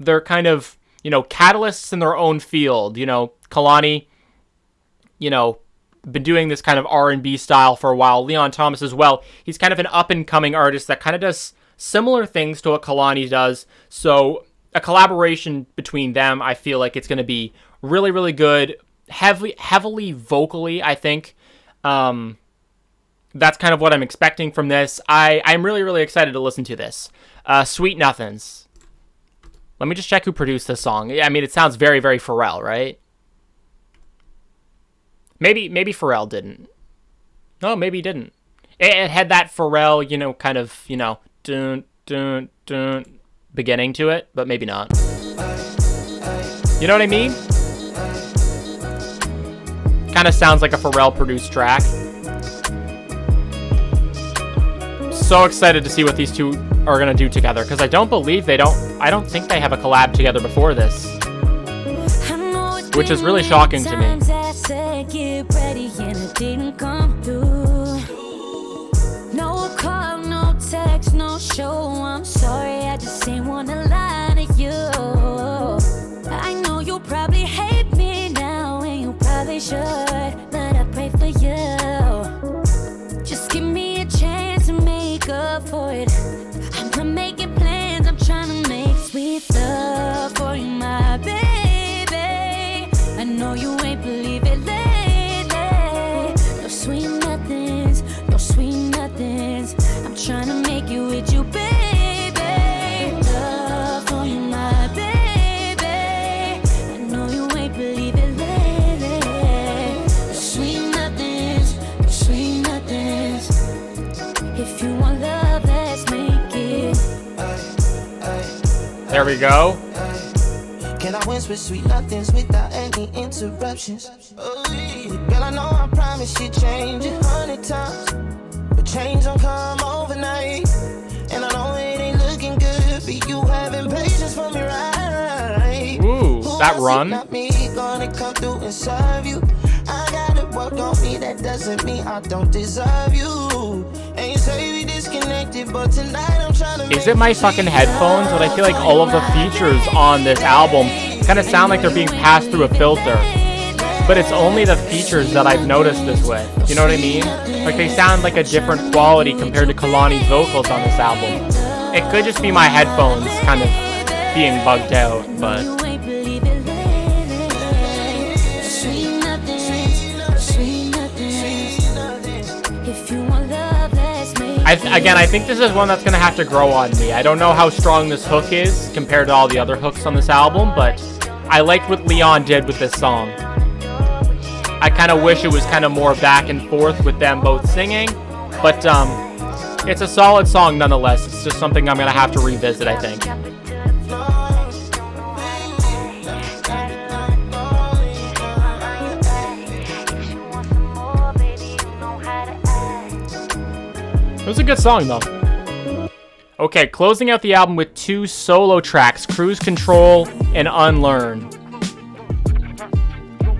they're kind of, you know, catalysts in their own field. You know, Kehlani, you know, been doing this kind of R&B style for a while. Leon Thomas as well. He's kind of an up-and-coming artist that kind of does similar things to what Kehlani does. So a collaboration between them, I feel like it's going to be really, really good. Heavily vocally, I think. That's kind of what I'm expecting from this. I'm really, really excited to listen to this. Sweet Nothings. Let me just check who produced this song. I mean, it sounds very, very Pharrell, right? Maybe Pharrell didn't. No, maybe he didn't. It had that Pharrell, you know, kind of, you know, dun, dun, dun, beginning to it, but maybe not. You know what I mean? Kind of sounds like a Pharrell produced track. So excited to see what these two are gonna do together, because I don't think they have a collab together before this, which is really shocking to me. No call, no text, no show. I'm sorry, I just ain't wanna lie to you. I know you probably hate me now, and you probably should, but I pray for you. Just give me a chance to make up for it. I'm not making plans, I'm trying to make sweet love for you, my baby. I know you ain't believe it lately. No sweet nothings, no sweet nothings. I'm trying to make you with you, baby. Love for you, my baby. I know you ain't believe it lately. No sweet nothings, no sweet nothings. If you want love, let's make it. There we go. Can I whisper sweet nothings without any interruptions? Oh, yeah. Girl, I know I promise you change 100 times, but change don't come overnight. And I know it ain't looking good for you having patience for me, right? Ooh, that run. Not me gonna come through and serve you. I gotta work on me, that doesn't mean I don't deserve you. And you say we disconnected, but tonight I'm trying to. Is it my fucking headphones? But I feel like all of the features on this album kind of sound like they're being passed through a filter. But it's only the features that I've noticed this with. You know what I mean? Like they sound like a different quality compared to Kehlani's vocals on this album. It could just be my headphones kind of being bugged out, but I think this is one that's gonna have to grow on me. I don't know how strong this hook is compared to all the other hooks on this album, but I liked what Leon did with this song. I kind of wish it was kind of more back and forth with them both singing, but it's a solid song nonetheless. It's just something I'm gonna have to revisit, I think. It was a good song, though. Okay, closing out the album with 2 solo tracks, Cruise Control and Unlearn.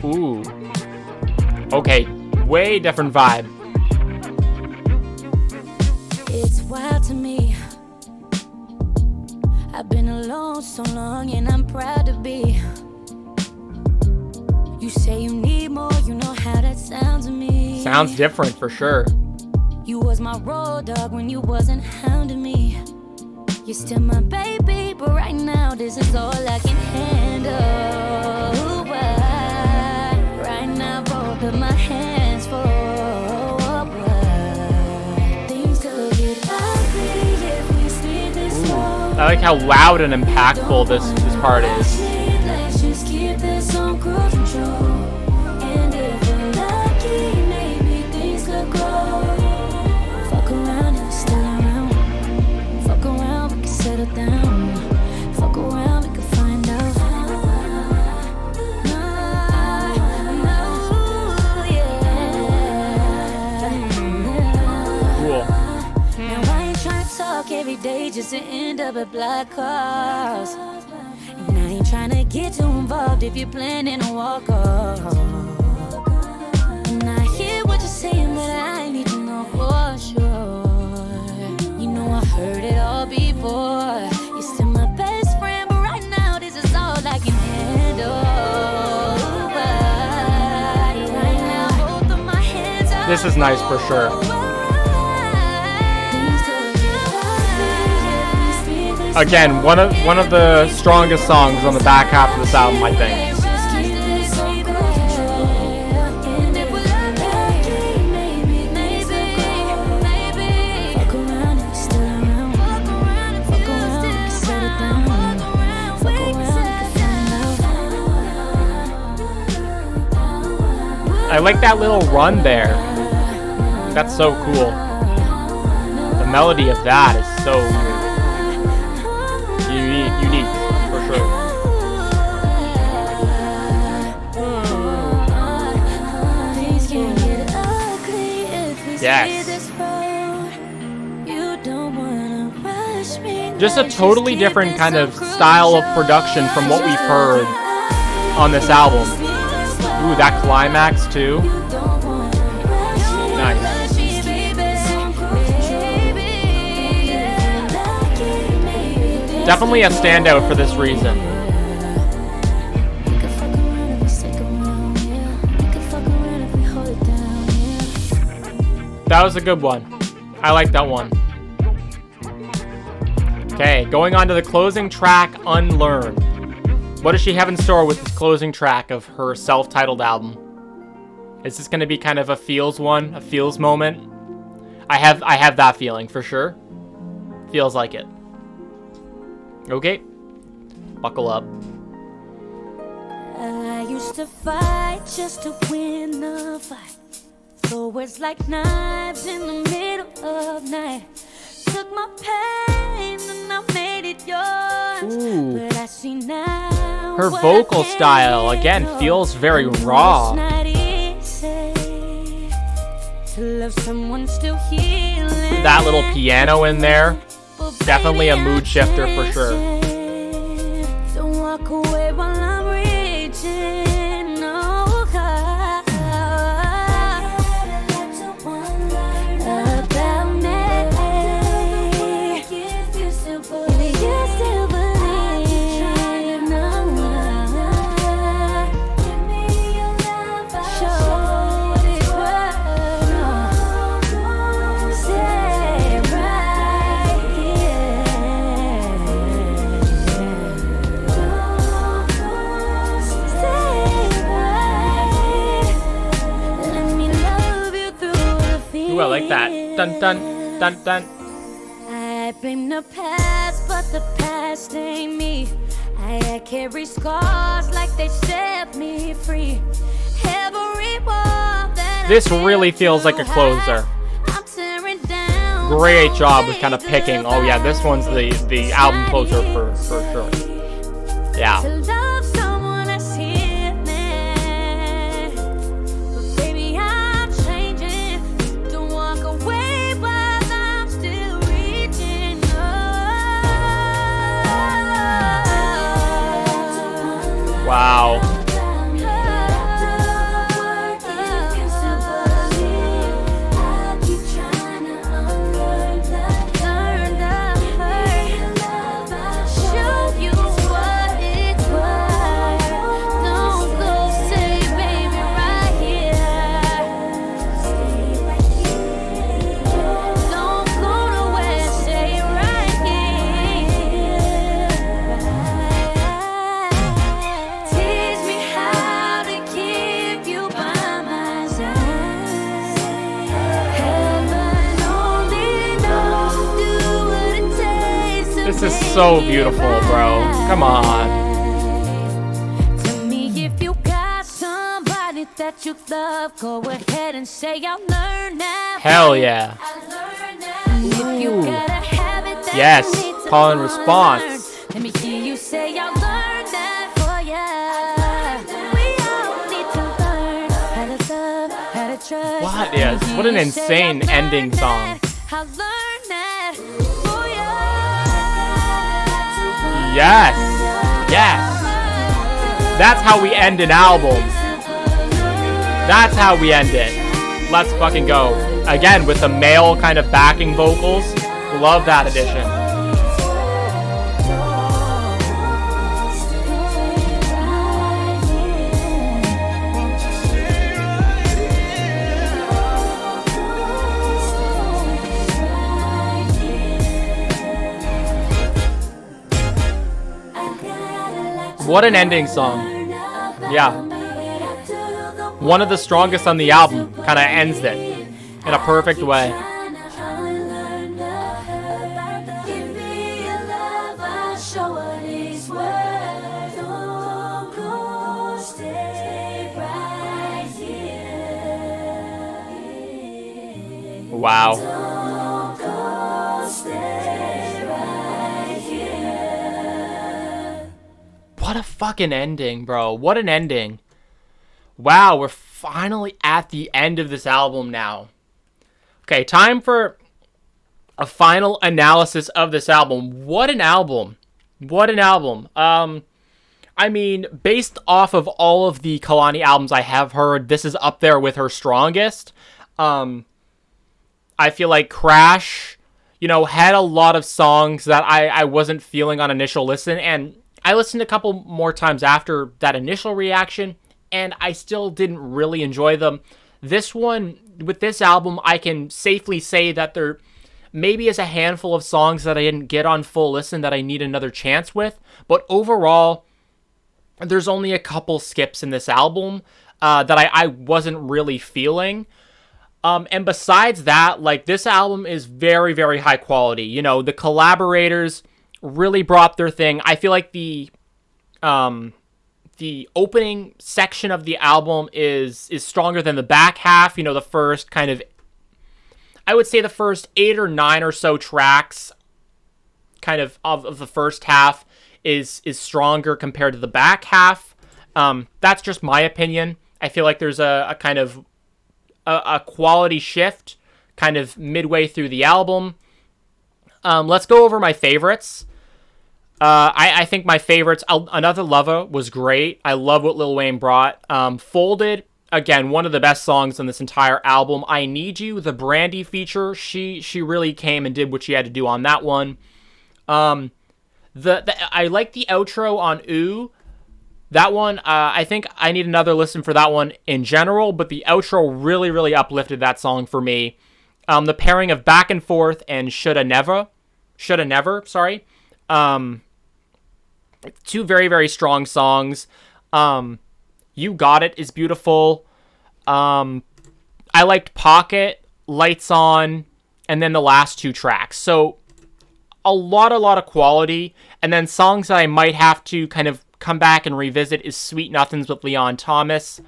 Ooh. Okay, way different vibe. It's wild to me. I've been alone so long and I'm proud to be. You say you need more, you know how that sounds to me. Sounds different for sure. You was my road dog when you wasn't hounding me. You're still my baby, but right now this is all I can handle. Right now both of my hands forward. Things could get ugly if we speed this slow. I like how loud and impactful this part is. Let's just keep this on cruise control. And if we're lucky, maybe things could grow. Fuck around and stay around. Fuck around, we can settle down. Fuck around, we can find out. just to end up at black cars. And I ain't trying to get too involved if you're planning to walk off. And I hear what you're saying, but I need to know for sure. You know I heard it all before. You're still my best friend, but right now this is all I can handle. Right now, both of my hands are This is nice for sure. Again, one of the strongest songs on the back half of this album, I think. I like that little run there. That's so cool. The melody of that is so unique for sure. Yes. Just a totally different kind of style of production from what we've heard on this album. Ooh, that climax too. Nice. Definitely a standout for this reason. That was a good one. I like that one. Okay, going on to the closing track, Unlearn. What does she have in store with this closing track of her self-titled album? Is this going to be kind of a feels one, a feels moment? I have that feeling for sure. Feels like it. Okay, buckle up. I used to fight just to win the fight. So words like knives in the middle of night. Took my pain and I made it yours. Ooh. But I see now her vocal style again feels very raw. That little piano in there, definitely a mood shifter for sure. Don't walk away while I'm reaching. No, about me. If you still believe, no. Give me your love. Show what it's worth. No. Stay right here. Stay right. Let me love you through the fear. Ooh, I like that. Dun dun dun dun. I blame the past, but the past ain't me. I carry scars like they set me free. Every wall that This really feels like a closer. I'm tearing down. Great job with kind of picking. Oh yeah, this one's the album closer for sure. Yeah. To love someone that's here now. But baby, I'm changing. Don't walk away while I'm still reaching. Wow. This is so beautiful, bro. Come on. Tell me if you got somebody that you love, go ahead and say I'll learn that. Hell yeah. If you gotta have it, that Yes, you need to call and learn. response. Let me hear you say I'll learn that for ya. We all need to learn how to love, how to trust. What? Yes, what an insane ending song. I'll learn that for ya. Yes. Yes. That's how we end an album. That's how we end it. Let's fucking go. Again, with the male kind of backing vocals. Love that addition. What an ending song. Yeah. One of the strongest on the album. Kind of ends it in a perfect way. Wow. What a fucking ending, bro. What an ending. Wow, we're finally at the end of this album now. Okay, time for a final analysis of this album. What an album. What an album. I mean, based off of all of the Kehlani albums I have heard, this is up there with her strongest. I feel like Crash, you know, had a lot of songs that I wasn't feeling on initial listen, and I listened a couple more times after that initial reaction, and I still didn't really enjoy them. This one, with this album, I can safely say that there maybe is a handful of songs that I didn't get on full listen that I need another chance with, but overall, there's only a couple skips in this album that I wasn't really feeling. And besides that, like, this album is very, very high quality. You know, the collaborators really brought their thing. I feel like the opening section of the album is stronger than the back half. You know, the first kind of, I would say the first 8 or 9 or so tracks kind of the first half is stronger compared to the back half. That's just my opinion. I feel like there's a kind of a quality shift kind of midway through the album. Let's go over my favorites. I think my favorites, Anotha Luva was great. I love what Lil Wayne brought. Folded, again, one of the best songs on this entire album. I Need You, the Brandy feature, she really came and did what she had to do on that one. I like the outro on Ooh. That one, I think I need another listen for that one in general, but the outro really, really uplifted that song for me. The pairing of Back and Forth and Shoulda Never, sorry. Two very, very strong songs. You Got It is beautiful. I liked Pocket, Lights On, and then the last 2 tracks. So a lot of quality. And then songs that I might have to kind of come back and revisit is Sweet Nothings with Leon Thomas.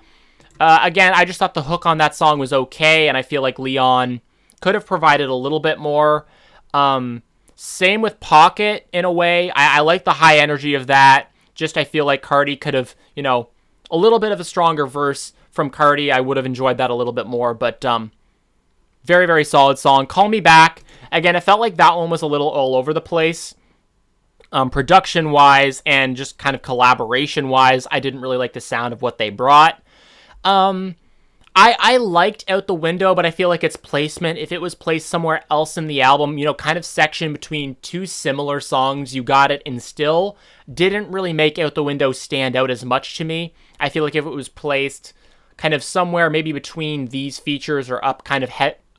Again, I just thought the hook on that song was okay, and I feel like Leon could have provided a little bit more. Same with Pocket, in a way. I like the high energy of that. Just I feel like Cardi could have, you know, a little bit of a stronger verse from Cardi. I would have enjoyed that a little bit more, but very, very solid song. Call Me Back. Again, it felt like that one was a little all over the place. Production-wise and just kind of collaboration-wise, I didn't really like the sound of what they brought. I liked Out the Window, but I feel like its placement, if it was placed somewhere else in the album, you know, kind of section between 2 similar songs, You Got It and Still, didn't really make Out the Window stand out as much to me. I feel like if it was placed kind of somewhere maybe between these features or up kind of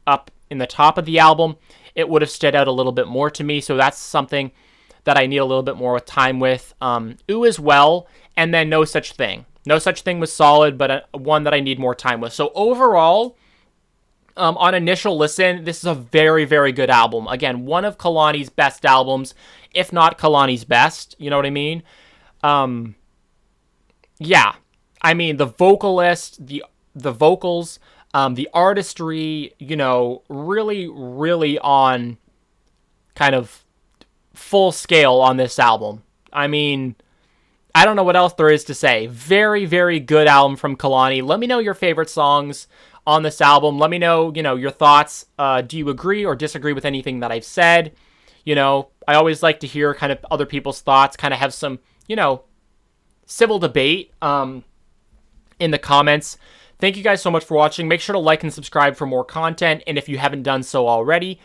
up in the top of the album, it would have stood out a little bit more to me. So that's something that I need a little bit more time with. Ooh as well, and then No Such Thing. No Such Thing was solid, but one that I need more time with. So overall, on initial listen, this is a very, very good album. Again, one of Kehlani's best albums, if not Kehlani's best. You know what I mean? Yeah. I mean, the vocalist, the vocals, the artistry, you know, really, really on kind of full scale on this album. I mean, I don't know what else there is to say. Very, very good album from Kehlani. Let me know your favorite songs on this album. Let me know, you know, your thoughts. Do you agree or disagree with anything that I've said? You know, I always like to hear kind of other people's thoughts, kind of have some, you know, civil debate in the comments. Thank you guys so much for watching. Make sure to like and subscribe for more content. And if you haven't done so already,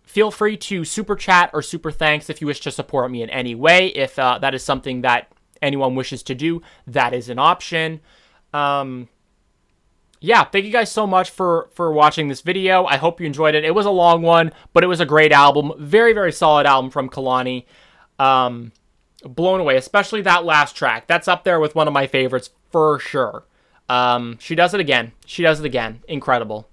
feel free to super chat or super thanks if you wish to support me in any way. If that is something that anyone wishes to do, that is an option. Yeah, thank you guys so much for watching this video. I hope you enjoyed it. It was a long one, but it was a great album. Very, very solid album from Kehlani. Blown away, especially that last track. That's up there with one of my favorites for sure. She does it again. She does it again. Incredible.